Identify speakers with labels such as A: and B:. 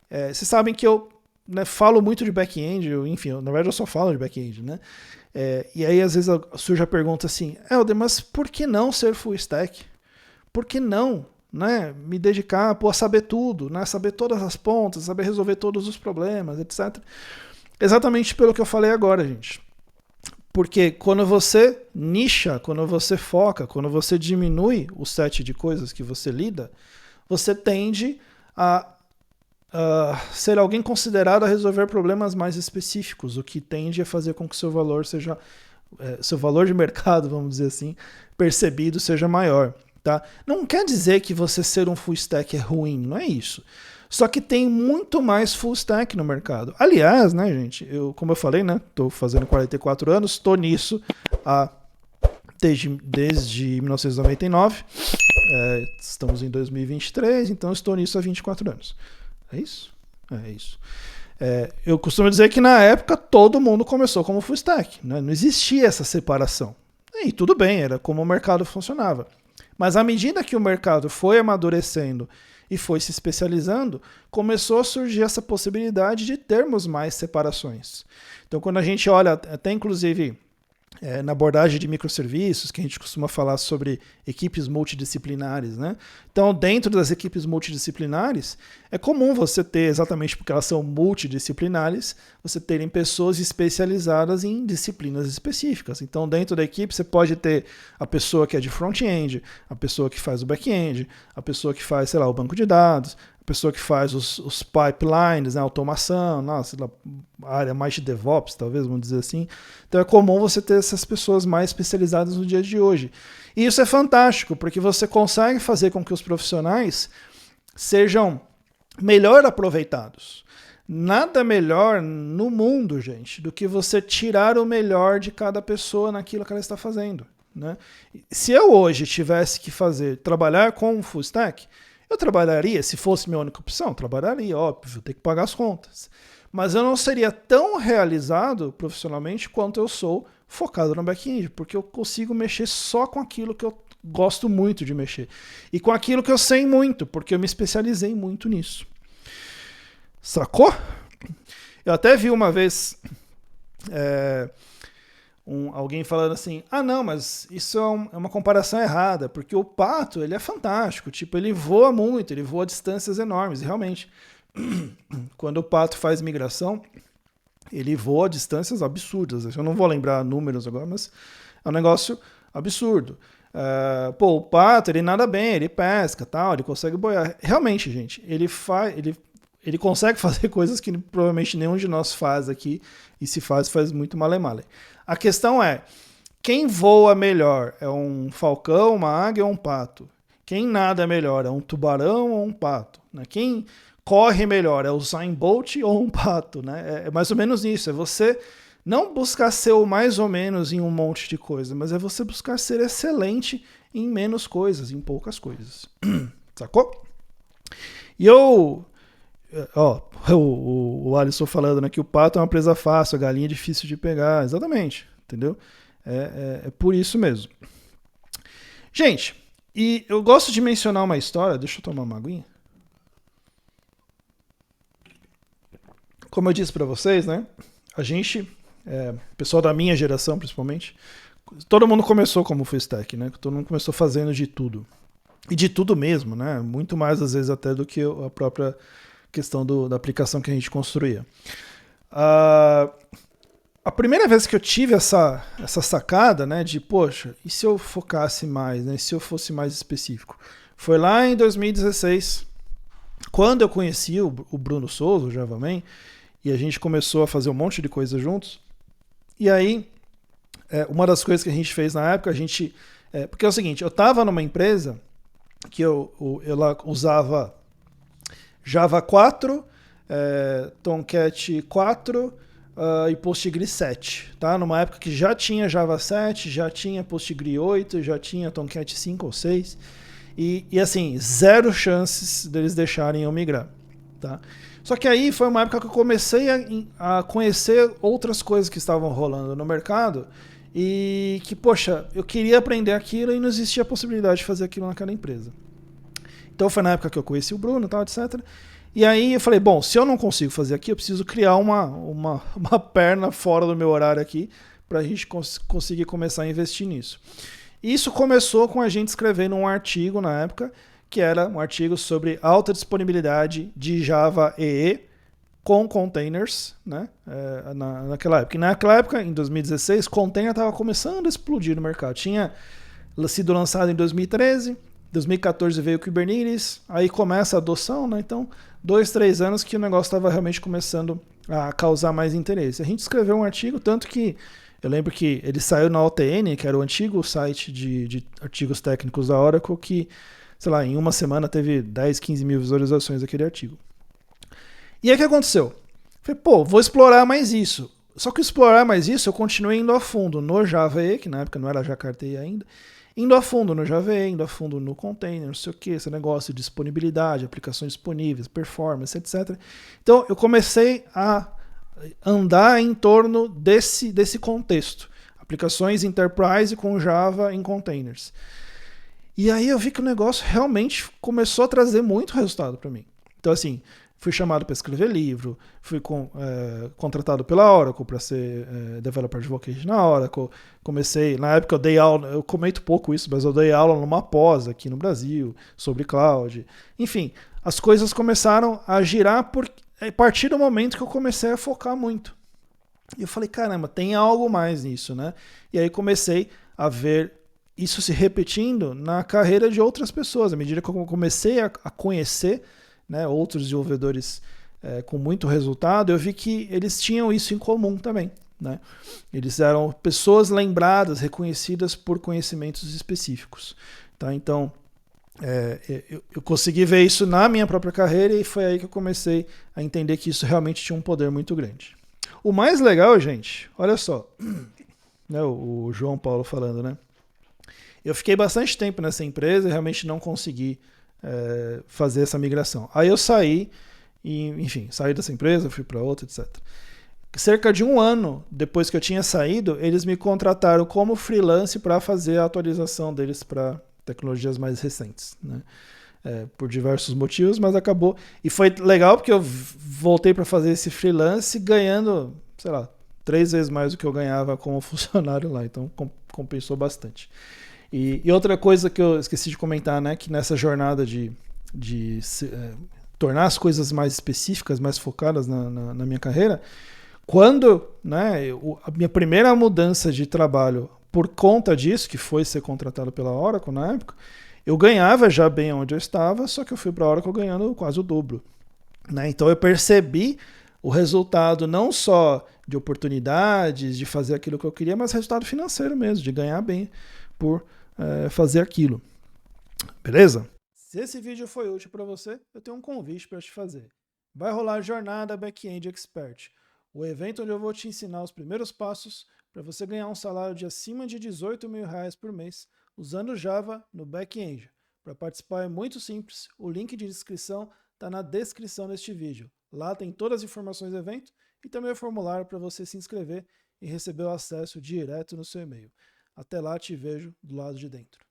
A: Vocês sabem que eu, né, falo muito de back-end, enfim, na verdade eu só falo de back-end, né? E aí às vezes surge a pergunta assim, Helder, mas por que não ser full stack? Por que não, né, me dedicar a saber tudo, né, saber todas as pontas, saber resolver todos os problemas, etc. Exatamente pelo que eu falei agora, gente. Porque quando você nicha, quando você foca, quando você diminui o set de coisas que você lida, você tende a ser alguém considerado a resolver problemas mais específicos, o que tende a fazer com que seu valor seja, seu valor de mercado, vamos dizer assim, percebido seja maior. Tá? Não quer dizer que você ser um full stack é ruim, não é isso. Só que tem muito mais full stack no mercado. Aliás, né, gente, como eu falei, né, tô fazendo 44 anos, estou nisso desde 1999. Estamos em 2023, então estou nisso há 24 anos. É isso? É isso. Eu costumo dizer que na época todo mundo começou como full stack, né? Não existia essa separação. E tudo bem, era como o mercado funcionava. Mas à medida que o mercado foi amadurecendo e foi se especializando, começou a surgir essa possibilidade de termos mais separações. Então, quando a gente olha, até inclusive na abordagem de microserviços, que a gente costuma falar sobre equipes multidisciplinares, né? Então, dentro das equipes multidisciplinares, é comum você ter, exatamente porque elas são multidisciplinares, você terem pessoas especializadas em disciplinas específicas. Então, dentro da equipe, você pode ter a pessoa que é de front-end, a pessoa que faz o back-end, a pessoa que faz, sei lá, o banco de dados, a pessoa que faz os pipelines, né, automação, a área mais de DevOps, talvez, vamos dizer assim. Então é comum você ter essas pessoas mais especializadas no dia de hoje. E isso é fantástico, porque você consegue fazer com que os profissionais sejam melhor aproveitados. Nada melhor no mundo, gente, do que você tirar o melhor de cada pessoa naquilo que ela está fazendo. Né? Se eu hoje tivesse que trabalhar com um full stack, eu trabalharia, se fosse minha única opção, trabalharia, óbvio, ter que pagar as contas. Mas eu não seria tão realizado profissionalmente quanto eu sou focado no back-end, porque eu consigo mexer só com aquilo que eu gosto muito de mexer. E com aquilo que eu sei muito, porque eu me especializei muito nisso. Sacou? Eu até vi uma vez alguém falando assim, não, mas isso é uma comparação errada, porque o pato, ele é fantástico, tipo, ele voa muito, ele voa a distâncias enormes, e realmente, quando o pato faz migração, ele voa a distâncias absurdas, eu não vou lembrar números agora, mas é um negócio absurdo. O pato, ele nada bem, ele pesca, tal, ele consegue boiar. Realmente, gente, ele consegue fazer coisas que provavelmente nenhum de nós faz aqui, e se faz muito male-male. A questão é, quem voa melhor? É um falcão, uma águia ou um pato? Quem nada melhor? É um tubarão ou um pato? Né? Quem corre melhor? É o Usain Bolt ou um pato? Né? É mais ou menos isso, é você não buscar ser o mais ou menos em um monte de coisa, mas é você buscar ser excelente em menos coisas, em poucas coisas. Sacou? E o Alisson falando, né, que o pato é uma presa fácil, a galinha é difícil de pegar. Exatamente, entendeu? É por isso mesmo. Gente, e eu gosto de mencionar uma história. Deixa eu tomar uma aguinha. Como eu disse para vocês, né? A gente, pessoal da minha geração principalmente, todo mundo começou como full stack, né? Todo mundo começou fazendo de tudo. E de tudo mesmo, né? Muito mais às vezes até do que a própria questão da aplicação que a gente construía. A primeira vez que eu tive essa sacada, né, de, poxa, e se eu focasse mais, né, e se eu fosse mais específico? Foi lá em 2016, quando eu conheci o Bruno Souza, o JavaMan, e a gente começou a fazer um monte de coisa juntos. E aí, uma das coisas que a gente fez na época, porque é o seguinte, eu estava numa empresa que eu lá usava Java 4, Tomcat 4 e Postgre 7. Tá? Numa época que já tinha Java 7, já tinha Postgre 8, já tinha Tomcat 5 ou 6. E assim, zero chances deles deixarem eu migrar. Tá? Só que aí foi uma época que eu comecei a conhecer outras coisas que estavam rolando no mercado e que, poxa, eu queria aprender aquilo e não existia a possibilidade de fazer aquilo naquela empresa. Então foi na época que eu conheci o Bruno e tal, etc. E aí eu falei, bom, se eu não consigo fazer aqui, eu preciso criar uma perna fora do meu horário aqui para a gente conseguir começar a investir nisso. Isso começou com a gente escrevendo um artigo na época, que era um artigo sobre alta disponibilidade de Java EE com containers, né? Naquela época. E naquela época, em 2016, container estava começando a explodir no mercado. Tinha sido lançado em 2013, 2014 veio o Kubernetes, aí começa a adoção, né? Então, 2, 3 anos que o negócio estava realmente começando a causar mais interesse. A gente escreveu um artigo, tanto que eu lembro que ele saiu na OTN, que era o antigo site de artigos técnicos da Oracle, que, sei lá, em uma semana teve 10, 15 mil visualizações daquele artigo. E aí o que aconteceu? Falei, pô, vou explorar mais isso. Só que explorar mais isso, eu continuei indo a fundo no Java EE, que na época não era Jakarta EE ainda, indo a fundo no Java EE, indo a fundo no container, não sei o que, esse negócio de disponibilidade, aplicações disponíveis, performance, etc. Então eu comecei a andar em torno desse contexto. Aplicações enterprise com Java em containers. E aí eu vi que o negócio realmente começou a trazer muito resultado para mim. Então assim, fui chamado para escrever livro, fui contratado pela Oracle para ser Developer Advocate na Oracle. Comecei, na época eu dei aula, eu comento pouco isso, mas eu dei aula numa pós aqui no Brasil sobre cloud. Enfim, as coisas começaram a girar a partir do momento que eu comecei a focar muito. E eu falei, caramba, tem algo mais nisso, né? E aí comecei a ver isso se repetindo na carreira de outras pessoas. À medida que eu comecei a conhecer, né, outros desenvolvedores com muito resultado, eu vi que eles tinham isso em comum também. Né? Eles eram pessoas lembradas, reconhecidas por conhecimentos específicos. Tá? Então, eu consegui ver isso na minha própria carreira e foi aí que eu comecei a entender que isso realmente tinha um poder muito grande. O mais legal, gente, olha só, né, o João Paulo falando, né? Eu fiquei bastante tempo nessa empresa e realmente não consegui fazer essa migração. Aí eu saí, e, enfim, saí dessa empresa, fui para outra, etc. Cerca de um ano depois que eu tinha saído, eles me contrataram como freelance para fazer a atualização deles para tecnologias mais recentes. Né? Por diversos motivos, mas acabou. E foi legal porque eu voltei para fazer esse freelance ganhando, sei lá, 3 vezes mais do que eu ganhava como funcionário lá. Então compensou bastante. E outra coisa que eu esqueci de comentar, né, que nessa jornada de tornar as coisas mais específicas, mais focadas na minha carreira, quando, né, a minha primeira mudança de trabalho por conta disso, que foi ser contratado pela Oracle na época, eu ganhava já bem onde eu estava, só que eu fui para a Oracle ganhando quase o dobro. Né? Então eu percebi o resultado não só de oportunidades, de fazer aquilo que eu queria, mas resultado financeiro mesmo, de ganhar bem por fazer aquilo. Beleza? Se esse vídeo foi útil para você, eu tenho um convite para te fazer. Vai rolar a Jornada Back-End Expert, o evento onde eu vou te ensinar os primeiros passos para você ganhar um salário de acima de R$18 mil por mês usando Java no back-end. Para participar é muito simples, o link de inscrição está na descrição deste vídeo. Lá tem todas as informações do evento e também o formulário para você se inscrever e receber o acesso direto no seu e-mail. Até lá, te vejo do lado de dentro.